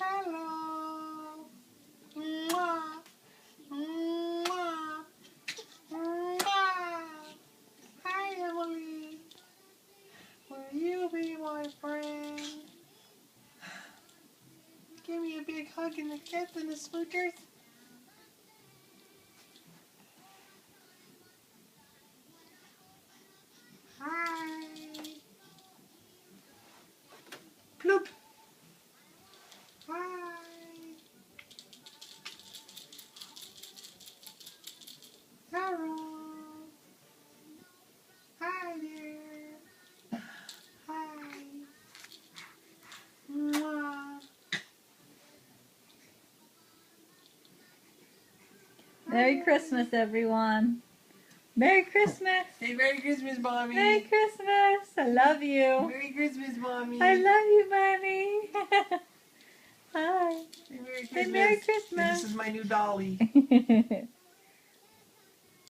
Hello. Mwah. Mwah. Mwah. Hi, Emily. Will you be my friend? Give me a big hug and a kiss and a smoochers. Hi. Ploop. Hi. Hello. Hi there. Hi. Mwah. Merry Christmas, everyone. Merry Christmas. Hey, Merry Christmas, Mommy. Merry Christmas. I love you. Merry Christmas, Mommy. I love you, Mommy. Hi. Hey, Merry Christmas. Hey, Merry And Christmas. this is my new dolly.